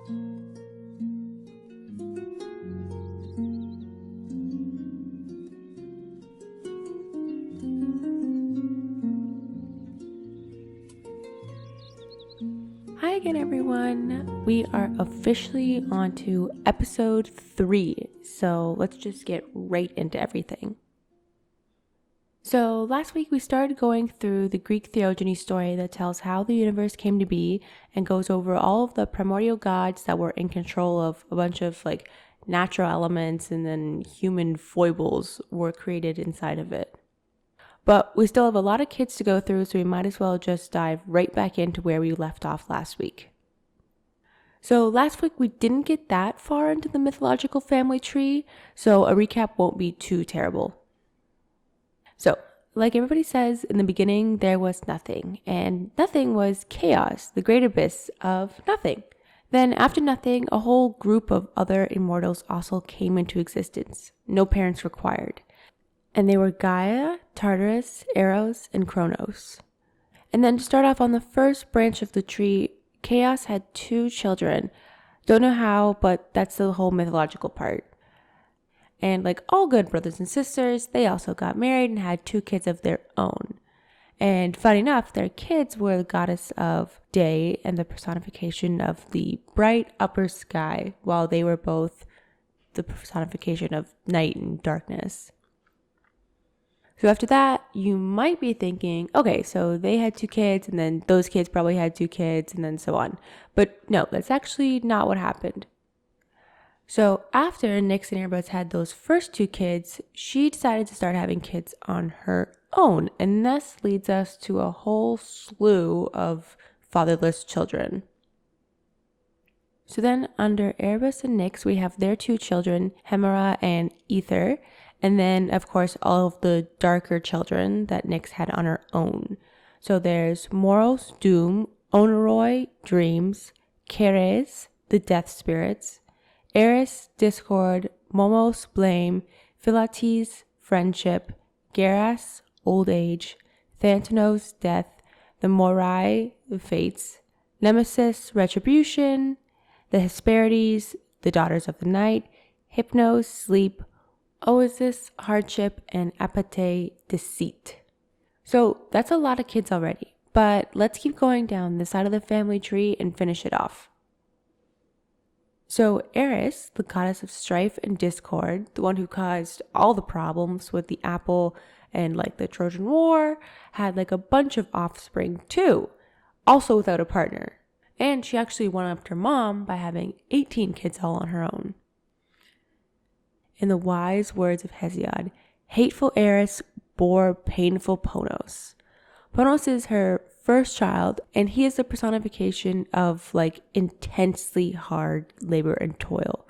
Hi again, everyone. We are officially on to episode 3, so let's just get right into everything. So last week we started going through the Greek theogony story that tells how the universe came to be and goes over all of the primordial gods that were in control of a bunch of natural elements, and then human foibles were created inside of it. But we still have a lot of kids to go through, so we might as well just dive right back into where we left off last week. So last week we didn't get that far into the mythological family tree, so a recap won't be too terrible. So, like everybody says, in the beginning there was nothing, and nothing was chaos, the great abyss of nothing. Then after nothing, a whole group of other immortals also came into existence, no parents required. And they were Gaia, Tartarus, Eros, and Cronus. And then to start off on the first branch of the tree, Chaos had 2 children. Don't know how, but that's the whole mythological part. And like all good brothers and sisters, they also got married and had 2 kids of their own. And funny enough, their kids were the goddess of day and the personification of the bright upper sky, while they were both the personification of night and darkness. So after that, you might be thinking, okay, so they had 2 kids, and then those kids probably had 2 kids, and then so on. But no, that's actually not what happened. So after Nyx and Erebus had those first 2 kids, she decided to start having kids on her own, and this leads us to a whole slew of fatherless children. So then under Erebus and Nyx, we have their 2 children, Hemera and Ether. And then, of course, all of the darker children that Nyx had on her own. So there's Moros, Doom, Onoroi, Dreams, Keres, the Death Spirits, Eris, Discord, Momos, Blame, Philates, Friendship, Geras, Old Age, Thanatos, Death, the Morai, the Fates, Nemesis, Retribution, the Hesperides, the Daughters of the Night, Hypnos, Sleep, Oasis, Hardship, and Apate, Deceit. So that's a lot of kids already, but let's keep going down the side of the family tree and finish it off. So Eris, the goddess of strife and discord, the one who caused all the problems with the apple and the Trojan War, had a bunch of offspring too, also without a partner. And she actually one-upped her mom by having 18 kids all on her own. In the wise words of Hesiod, hateful Eris bore painful Pontus. Pontus is her first child, and he is the personification of intensely hard labor and toil.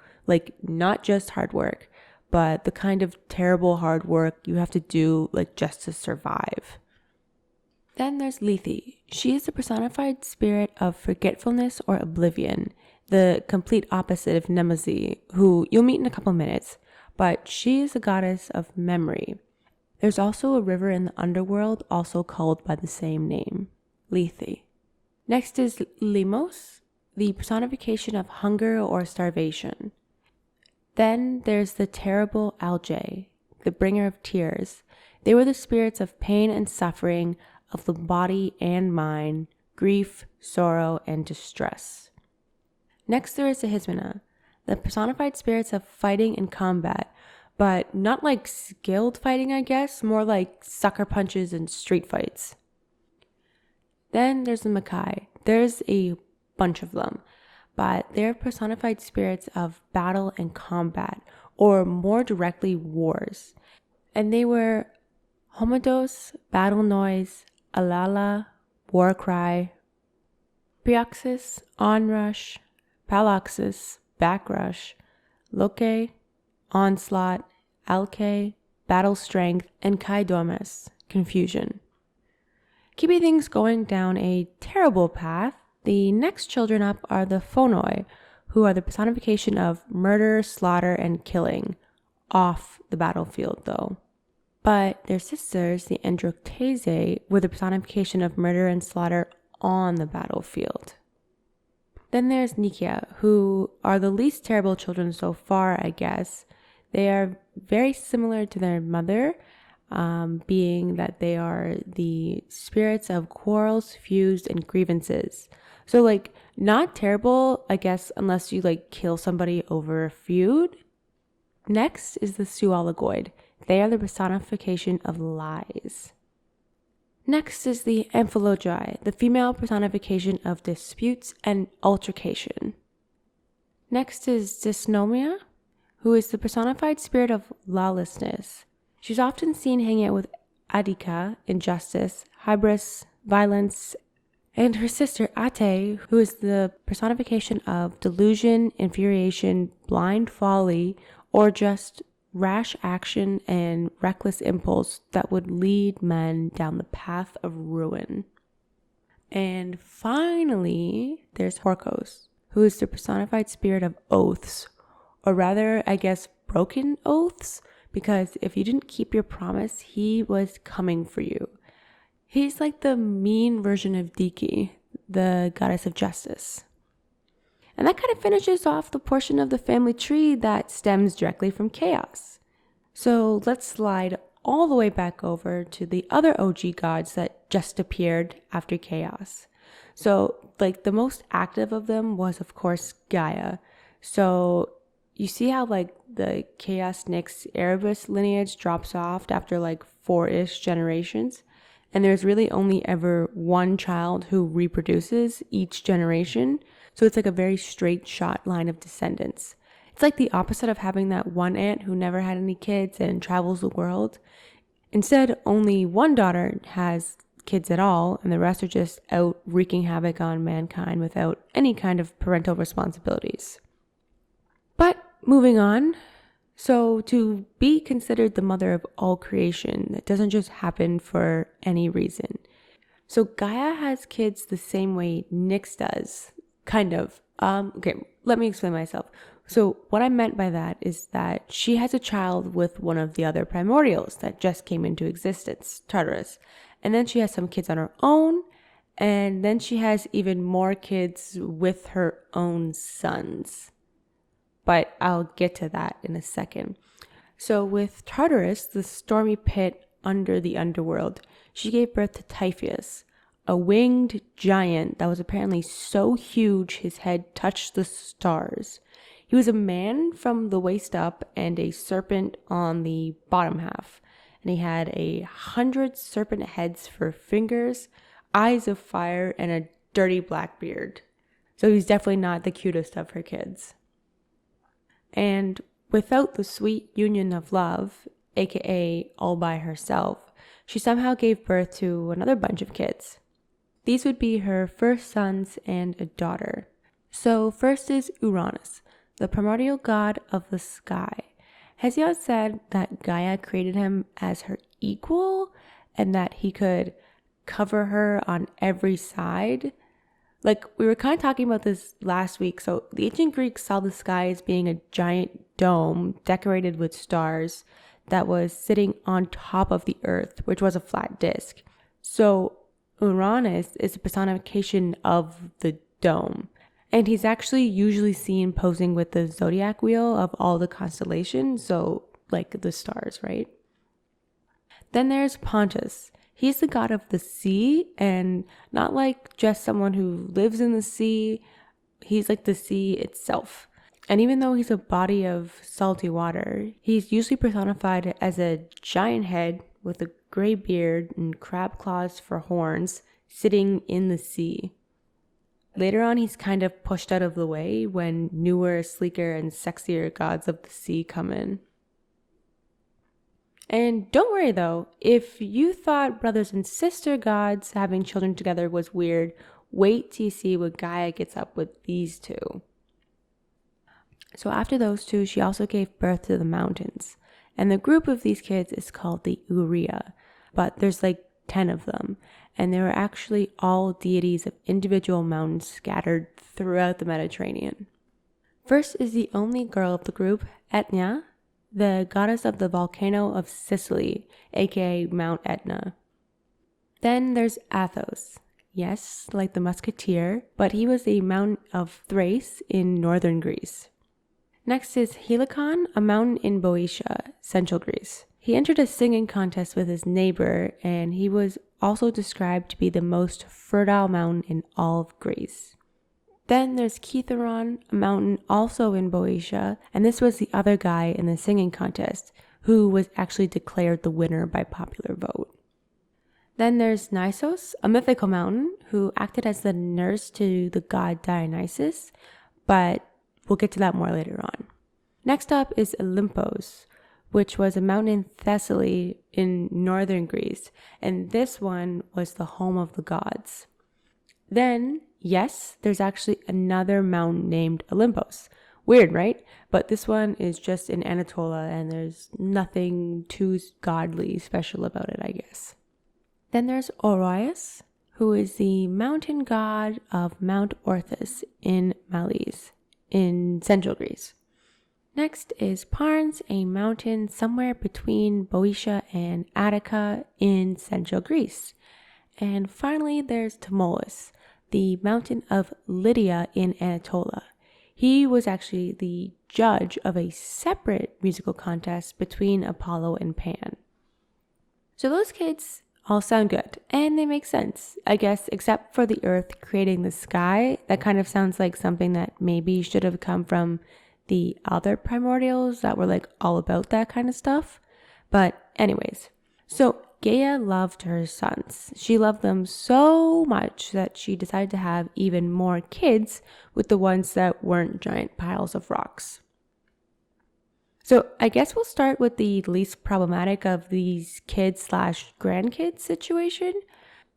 Not just hard work, but the kind of terrible hard work you have to do just to survive. Then there's Lethe. She is the personified spirit of forgetfulness or oblivion, the complete opposite of Nemesis, who you'll meet in a couple minutes. But she is a goddess of memory. There's also a river in the underworld also called by the same name, Lethe. Next is Limos, the personification of hunger or starvation. Then there's the terrible Algae, the bringer of tears. They were the spirits of pain and suffering, of the body and mind, grief, sorrow, and distress. Next there is the Hismina, the personified spirits of fighting and combat, but not skilled fighting, I guess, more like sucker punches and street fights. Then there's the Makai. There's a bunch of them, but they're personified spirits of battle and combat, or more directly, wars. And they were Homodos, battle noise, Alala, war cry, Prioxis, onrush, Palaxis, backrush, Loke, onslaught, Alke, battle strength, and Kaidomas, confusion. Keeping things going down a terrible path, the next children up are the Phonoy, who are the personification of murder, slaughter, and killing, off the battlefield though. But their sisters, the Androctese, were the personification of murder and slaughter on the battlefield. Then there's Nikia, who are the least terrible children so far, I guess. They are very similar to their mother, being that they are the spirits of quarrels, feuds, and grievances. So, like, not terrible, I guess, unless you, like, kill somebody over a feud. Next is the Sualagoid. They are the personification of lies. Next is the Amphilogi, the female personification of disputes and altercation. Next is Dysnomia, who is the personified spirit of lawlessness. She's often seen hanging out with Adika, injustice, hybris, violence, and her sister Ate, who is the personification of delusion, infuriation, blind folly, or just rash action and reckless impulse that would lead men down the path of ruin. And finally, there's Horkos, who is the personified spirit of oaths, or rather, I guess, broken oaths, because if you didn't keep your promise, he was coming for you. He's like the mean version of Diki, the goddess of justice. And that kind of finishes off the portion of the family tree that stems directly from chaos. So let's slide all the way back over to the other OG gods that just appeared after chaos. So, like, the most active of them was, of course, Gaia. So you see how, like, the Chaos Nyx Erebus lineage drops off after, like, 4-ish generations? And there's really only ever one child who reproduces each generation. So it's like a very straight shot line of descendants. It's like the opposite of having that one aunt who never had any kids and travels the world. Instead, only one daughter has kids at all, and the rest are just out wreaking havoc on mankind without any kind of parental responsibilities. But moving on, so to be considered the mother of all creation, it doesn't just happen for any reason. So Gaia has kids the same way Nyx does, kind of. Okay, let me explain myself. So what I meant by that is that she has a child with one of the other primordials that just came into existence, Tartarus. And then she has some kids on her own, and then she has even more kids with her own sons. But I'll get to that in a second. So with Tartarus, the stormy pit under the underworld, she gave birth to Typhoeus, a winged giant that was apparently so huge his head touched the stars. He was a man from the waist up and a serpent on the bottom half. And he had 100 serpent heads for fingers, eyes of fire, and a dirty black beard. So he's definitely not the cutest of her kids. And without the sweet union of love, aka all by herself, she somehow gave birth to another bunch of kids. These would be her first sons and a daughter. So first is Uranus, the primordial god of the sky. Hesiod said that Gaia created him as her equal and that he could cover her on every side. Like, we were kind of talking about this last week. So the ancient Greeks saw the sky as being a giant dome decorated with stars that was sitting on top of the earth, which was a flat disk. So Uranus is a personification of the dome. And he's actually usually seen posing with the zodiac wheel of all the constellations, so like the stars, right? Then there's Pontus. He's the god of the sea, and not like just someone who lives in the sea. He's like the sea itself. And even though he's a body of salty water, he's usually personified as a giant head with a gray beard and crab claws for horns sitting in the sea. Later on, he's kind of pushed out of the way when newer, sleeker, and sexier gods of the sea come in. And don't worry though, if you thought brothers and sister gods having children together was weird, wait till you see what Gaia gets up with these two. So after those two, she also gave birth to the mountains. And the group of these kids is called the Uria, but there's like 10 of them. And they were actually all deities of individual mountains scattered throughout the Mediterranean. First is the only girl of the group, Etna, the goddess of the volcano of Sicily, aka Mount Etna. Then there's Athos. yes, like the musketeer, but he was a mountain of Thrace in northern Greece. Next is Helicon, a mountain in Boeotia, central Greece. He entered a singing contest with his neighbor, and he was also described to be the most fertile mountain in all of Greece. Then there's Kithaeron, a mountain also in Boeotia, and this was the other guy in the singing contest, who was actually declared the winner by popular vote. Then there's Nisos, a mythical mountain, who acted as the nurse to the god Dionysus, but we'll get to that more later on. Next up is Olympos, which was a mountain in Thessaly in northern Greece, and this one was the home of the gods. Then, yes, there's actually another mountain named Olympos. Weird, right? But this one is just in Anatolia, and there's nothing too godly special about it, I guess. Then there's Orius, who is the mountain god of Mount Orthus in Malis, in central Greece. Next is Parnes, a mountain somewhere between Boeotia and Attica in central Greece. And finally, there's Tmolus, the mountain of Lydia in Anatolia. He was actually the judge of a separate musical contest between Apollo and Pan. So those kids all sound good, and they make sense, I guess, except for the Earth creating the sky. That kind of sounds like something that maybe should have come from the other primordials that were like all about that kind of stuff. But anyways, so Gaia loved her sons. She loved them so much that she decided to have even more kids with the ones that weren't giant piles of rocks. So I guess we'll start with the least problematic of these kids/grandkids situation.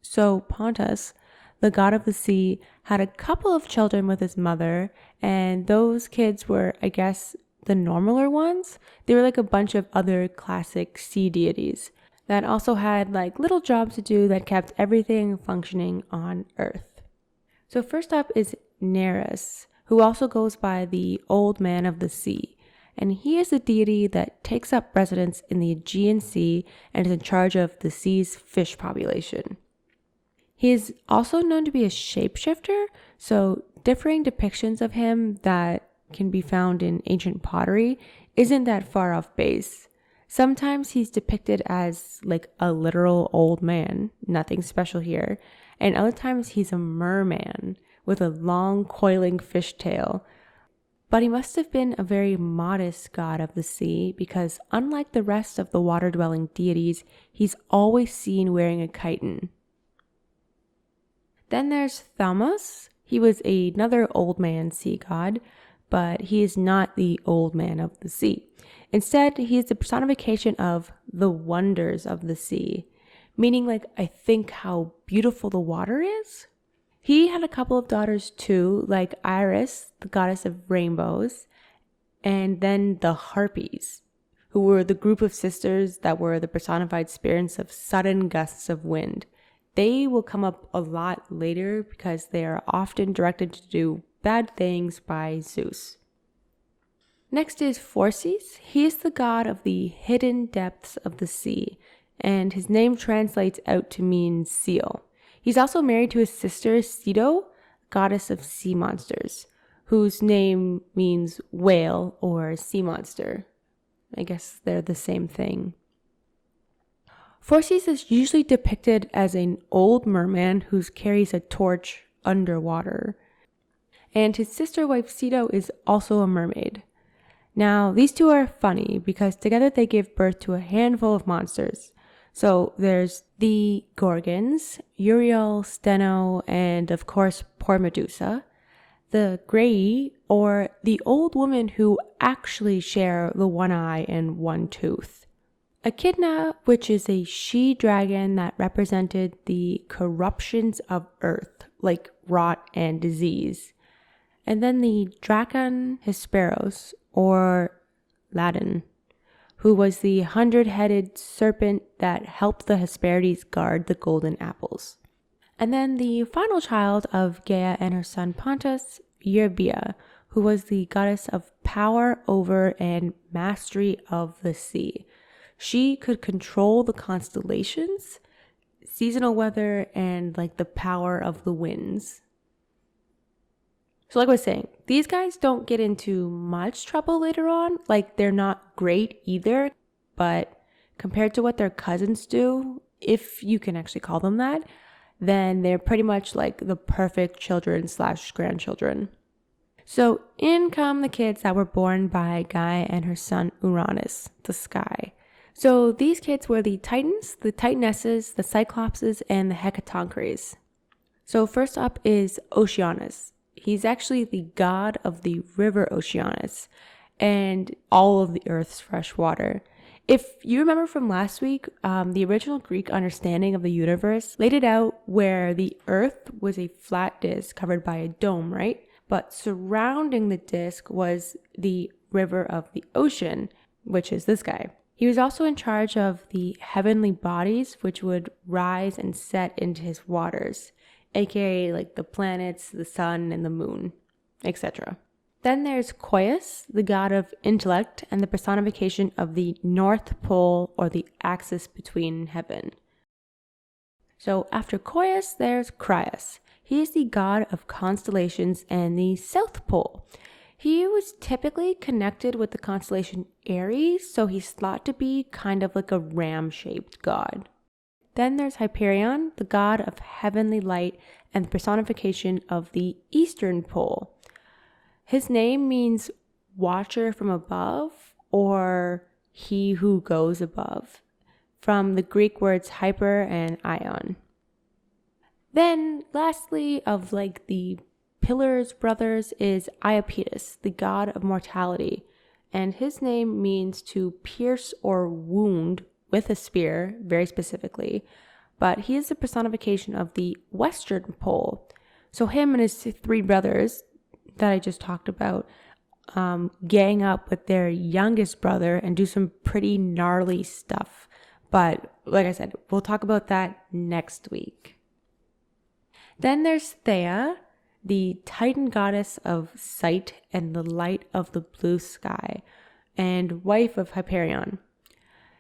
So Pontus, the god of the sea, had a couple of children with his mother, and those kids were, I guess, the normaler ones. They were like a bunch of other classic sea deities that also had like little jobs to do that kept everything functioning on Earth. So first up is Neris, who also goes by the Old Man of the Sea. And he is a deity that takes up residence in the Aegean Sea and is in charge of the sea's fish population. He is also known to be a shapeshifter, so differing depictions of him that can be found in ancient pottery isn't that far off base. Sometimes he's depicted as like a literal old man, nothing special here, and other times he's a merman with a long coiling fish tail. But he must have been a very modest god of the sea because unlike the rest of the water-dwelling deities, he's always seen wearing a chiton. Then there's Themis. He was another old man sea god, but he is not the old man of the sea. Instead, he is the personification of the wonders of the sea, meaning like I think how beautiful the water is. He had a couple of daughters too, like Iris, the goddess of rainbows, and then the Harpies, who were the group of sisters that were the personified spirits of sudden gusts of wind. They will come up a lot later because they are often directed to do bad things by Zeus. Next is Phorcys. He is the god of the hidden depths of the sea, and his name translates out to mean seal. He's also married to his sister Ceto, goddess of sea monsters, whose name means whale or sea monster. I guess they're the same thing. Phorcys is usually depicted as an old merman who carries a torch underwater. And his sister wife Ceto is also a mermaid. Now, these two are funny because together they give birth to a handful of monsters. So there's the Gorgons, Uriel, Steno, and of course poor Medusa, the Graii, or the old women who actually share the one eye and one tooth. Echidna, which is a she-dragon that represented the corruptions of Earth, like rot and disease. And then the Dragon Hesperos, or Ladin, who was the 100-headed serpent that helped the Hesperides guard the golden apples. And then the final child of Gaia and her son Pontus, Eurbia, who was the goddess of power over and mastery of the sea. She could control the constellations, seasonal weather, and like the power of the winds. So like I was saying, these guys don't get into much trouble later on. Like, they're not great either, but compared to what their cousins do, if you can actually call them that, then they're pretty much like the perfect children/grandchildren. So in come the kids that were born by Gaia and her son Uranus, the sky. So these kids were the Titans, the Titanesses, the Cyclopses, and the Hecatonchires. So first up is Oceanus. He's actually the god of the river Oceanus and all of the Earth's fresh water. If you remember from last week, the original Greek understanding of the universe laid it out where the Earth was a flat disk covered by a dome, right? But surrounding the disk was the river of the ocean, which is this guy. He was also in charge of the heavenly bodies, which would rise and set into his waters, aka like the planets, the sun, and the moon, etc. Then there's Coeus, the god of intellect and the personification of the North Pole, or the axis between heaven. So after Coeus, there's Crius. He is the god of constellations and the South Pole. He was typically connected with the constellation Aries, so he's thought to be kind of like a ram-shaped god. Then there's Hyperion, the god of heavenly light and the personification of the Eastern Pole. His name means watcher from above, or he who goes above, from the Greek words hyper and ion. Then lastly, of like the Pillars brothers, is Iapetus, the god of mortality, and his name means to pierce or wound with a spear, very specifically, but he is the personification of the Western Pole. So him and his three brothers that I just talked about gang up with their youngest brother and do some pretty gnarly stuff. But like I said, we'll talk about that next week. Then there's Theia, the Titan goddess of sight and the light of the blue sky, and wife of Hyperion.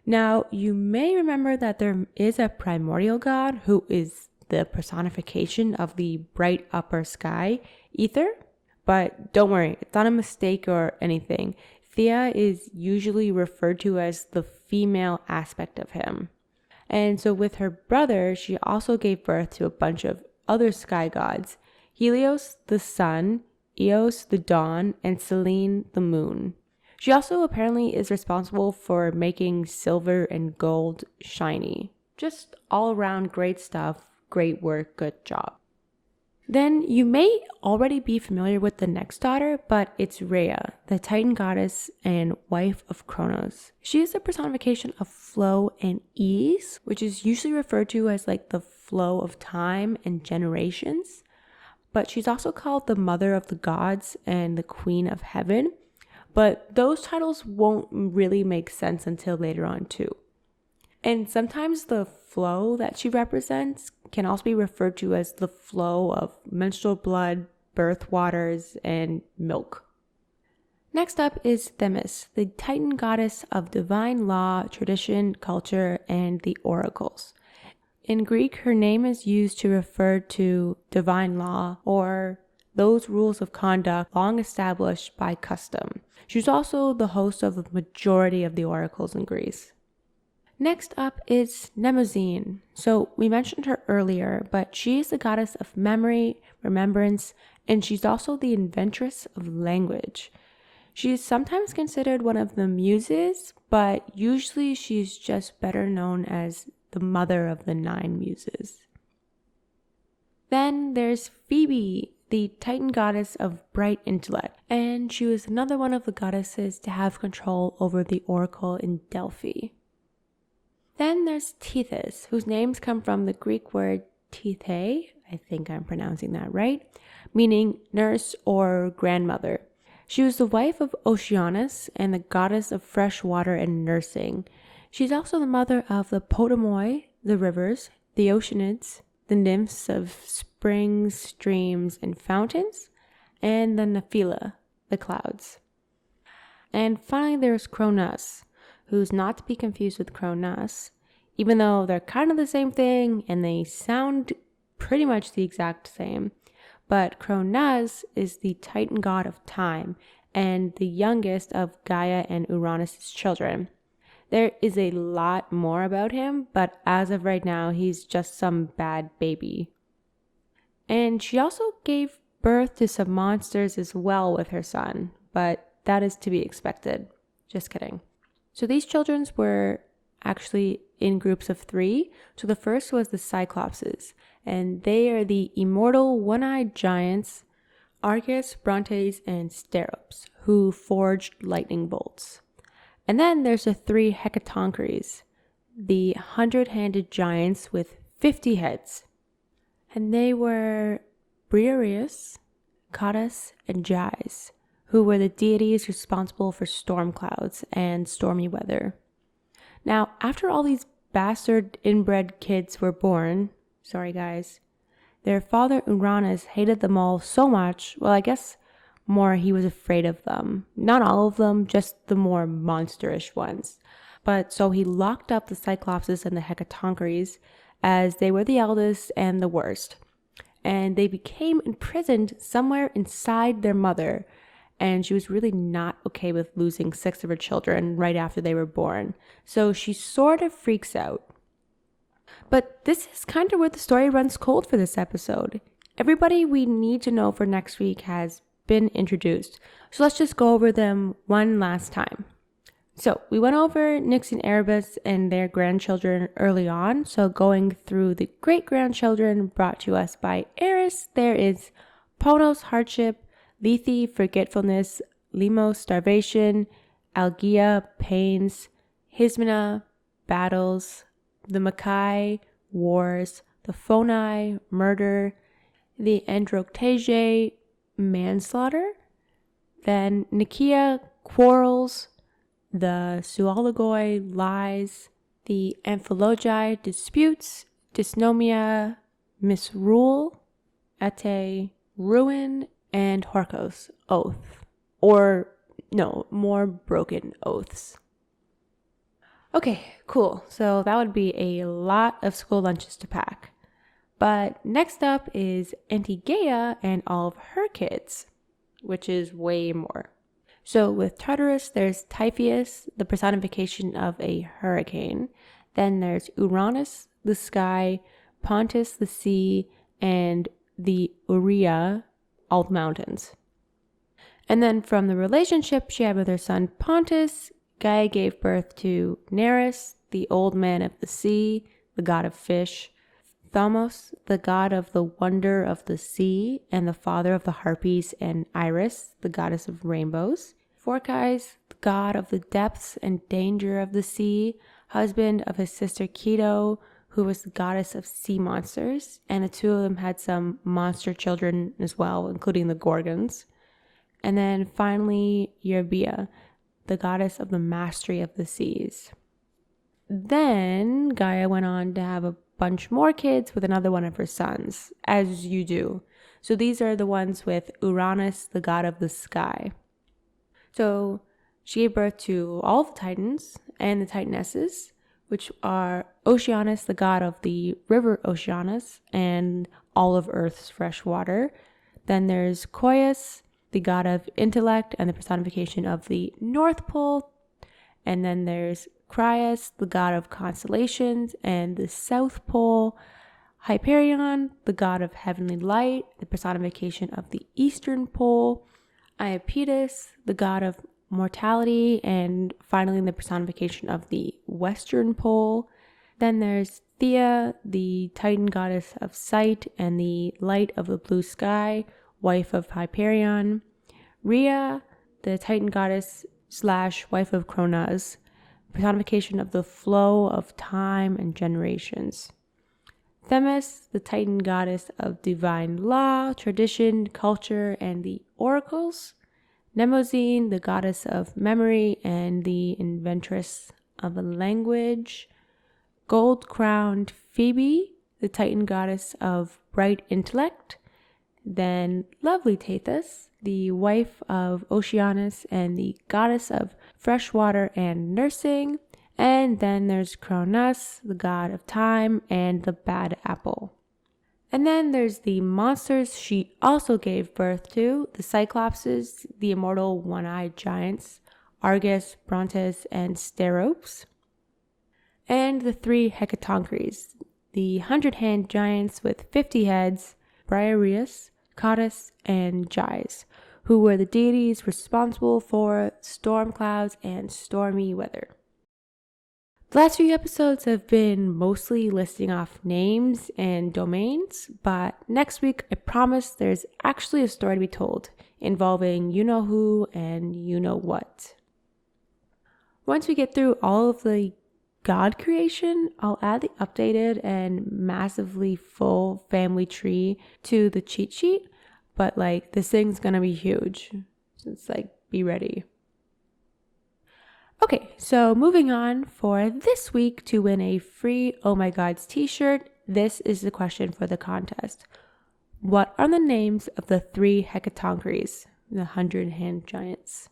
Now, you may remember that there is a primordial god who is the personification of the bright upper sky, ether. But don't worry, it's not a mistake or anything. Theia is usually referred to as the female aspect of him. And so with her brother, she also gave birth to a bunch of other sky gods: Helios, the sun, Eos, the dawn, and Selene, the moon. She also apparently is responsible for making silver and gold shiny. Just all around great stuff, great work, good job. Then you may already be familiar with the next daughter, but it's Rhea, the Titan goddess and wife of Cronus. She is the personification of flow and ease, which is usually referred to as like the flow of time and generations. But she's also called the mother of the gods and the queen of heaven. But those titles won't really make sense until later on too. And sometimes the flow that she represents can also be referred to as the flow of menstrual blood, birth waters, and milk. Next up is Themis, the Titan goddess of divine law, tradition, culture, and the oracles. In Greek, her name is used to refer to divine law, or those rules of conduct long established by custom. She's also the host of the majority of the oracles in Greece. Next up is Mnemosyne. So we mentioned her earlier, but she is the goddess of memory, remembrance, and she's also the inventress of language. She is sometimes considered one of the muses, but usually she's just better known as the mother of the 9 muses. Then there's Phoebe, the Titan goddess of bright intellect, and she was another one of the goddesses to have control over the oracle in Delphi. Then there's Tethus, whose names come from the Greek word tethe, I think I'm pronouncing that right, meaning nurse or grandmother. She was the wife of Oceanus and the goddess of fresh water and nursing. She's also the mother of the Phonoy, the rivers, the Oceanids, the nymphs of springs, streams, and fountains, and the Nephila, the clouds. And finally there's Cronus, who's not to be confused with Cronus. even though they're kind of the same thing and they sound pretty much the exact same. But Cronus is the Titan god of time and the youngest of Gaia and Uranus' children. There is a lot more about him, but as of right now, he's just some bad baby. And she also gave birth to some monsters as well with her son, but that is to be expected. Just kidding. So these children were actually in groups of 3. So the first was the Cyclopses, and they are the immortal one-eyed giants, Argus, Brontes, and Sterops, who forged lightning bolts. And then there's the 3 Hecatonchires, the 100-handed giants with 50 heads. And they were Briareus, Cottus, and Gyes, who were the deities responsible for storm clouds and stormy weather. Now, after all these bastard inbred kids were born, sorry guys, their father Uranus hated them all so much, well, I guess more he was afraid of them. Not all of them, just the more monsterish ones. But so he locked up the Cyclopses and the Hecatonchires, as they were the eldest and the worst. And they became imprisoned somewhere inside their mother, and she was really not okay with losing 6 of her children right after they were born. So she sort of freaks out. But this is kind of where the story runs cold for this episode. Everybody we need to know for next week has been introduced. So let's just go over them one last time. So we went over Nyx and Erebus and their grandchildren early on. So going through the great-grandchildren brought to us by Eris, there is Pontus, hardship, Lethe, forgetfulness, Lemos, starvation, Algaea, pains, Hismina, battles, the Makai, wars, the Phonoy, murder, the Androctege, manslaughter, then Nikia, quarrels, the Zoologoi, lies, the Amphilologi, disputes, dysnomia, misrule, Ate, ruin, and Horkos, oath. Or, no, more broken oaths. Okay, cool. So that would be a lot of school lunches to pack. But next up is Auntie Gaia and all of her kids, which is way more. So with Tartarus, there's Typhoeus, the personification of a hurricane. Then there's Uranus, the sky, Pontus, the sea, and the Urea, all the mountains. And then from the relationship she had with her son Pontus, Gaia gave birth to Neris, the old man of the sea, the god of fish, Thamos, the god of the wonder of the sea, and the father of the harpies, and Iris, the goddess of rainbows, Phorcys, the god of the depths and danger of the sea, husband of his sister Keto, who was the goddess of sea monsters, and the two of them had some monster children as well, including the Gorgons. And then finally, Eurbea, the goddess of the mastery of the seas. Then Gaia went on to have a bunch more kids with another one of her sons, as you do. So these are the ones with Uranus, the god of the sky. So she gave birth to all the Titans and the Titanesses, which are Oceanus, the god of the river Oceanus and all of Earth's fresh water. Then there's Coeus, the god of intellect and the personification of the North Pole. And then there's Crius, the god of constellations and the South Pole. Hyperion, the god of heavenly light, the personification of the Eastern Pole. Iapetus, the god of mortality, and finally the personification of the Western Pole. Then there's Thea, the Titan goddess of sight and the light of the blue sky, wife of Hyperion. Rhea, the Titan goddess / wife of Cronus, personification of the flow of time and generations. Themis, the Titan goddess of divine law, tradition, culture, and the oracles. Mnemosyne, the goddess of memory and the inventress of a language. Gold-crowned Phoebe, the Titan goddess of bright intellect. Then lovely Tethus, the wife of Oceanus and the goddess of fresh water and nursing. And then there's Cronus, the god of time, and the bad apple. And then there's the monsters she also gave birth to, the Cyclopses, the immortal one-eyed giants, Argus, Pontus, and Steropes. And the 3 hecatoncries, the 100-hand giants with 50 heads, Briareus, Cottus, and Gies, who were the deities responsible for storm clouds and stormy weather. The last few episodes have been mostly listing off names and domains, but next week I promise there's actually a story to be told involving you-know-who and you-know-what. Once we get through all of the god creation, I'll add the updated and massively full family tree to the cheat sheet, but this thing's gonna be huge. So it's be ready. Okay, so moving on, for this week to win a free Oh My Gods t-shirt, this is the question for the contest. What are the names of the 3 hecatoncries, the 100-hand giants?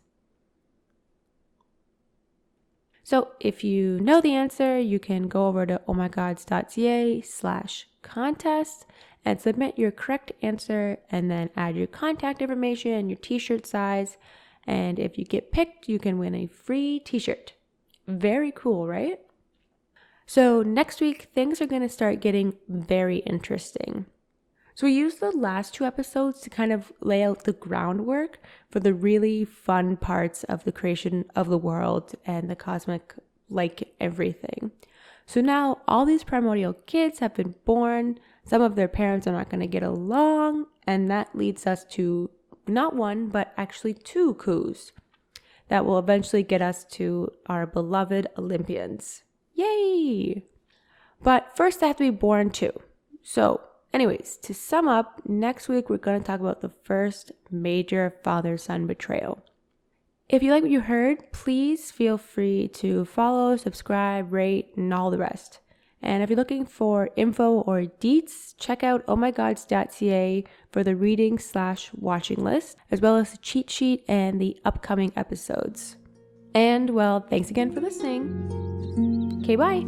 So if you know the answer, you can go over to ohmygods.ca/contest and submit your correct answer, and then add your contact information, your t-shirt size, and if you get picked, you can win a free t-shirt. Very cool, right? So next week, things are going to start getting very interesting. So we used the last 2 episodes to kind of lay out the groundwork for the really fun parts of the creation of the world and the cosmic, everything. So now all these primordial kids have been born. Some of their parents are not going to get along, and that leads us to not 1, but actually 2 coups that will eventually get us to our beloved Olympians. Yay! But first they have to be born too. So anyways, to sum up, next week we're going to talk about the first major father-son betrayal. If you like what you heard, please feel free to follow, subscribe, rate, and all the rest. And if you're looking for info or deets, check out ohmygods.ca for the reading/watching list, as well as the cheat sheet and the upcoming episodes. And well, thanks again for listening. Okay, bye.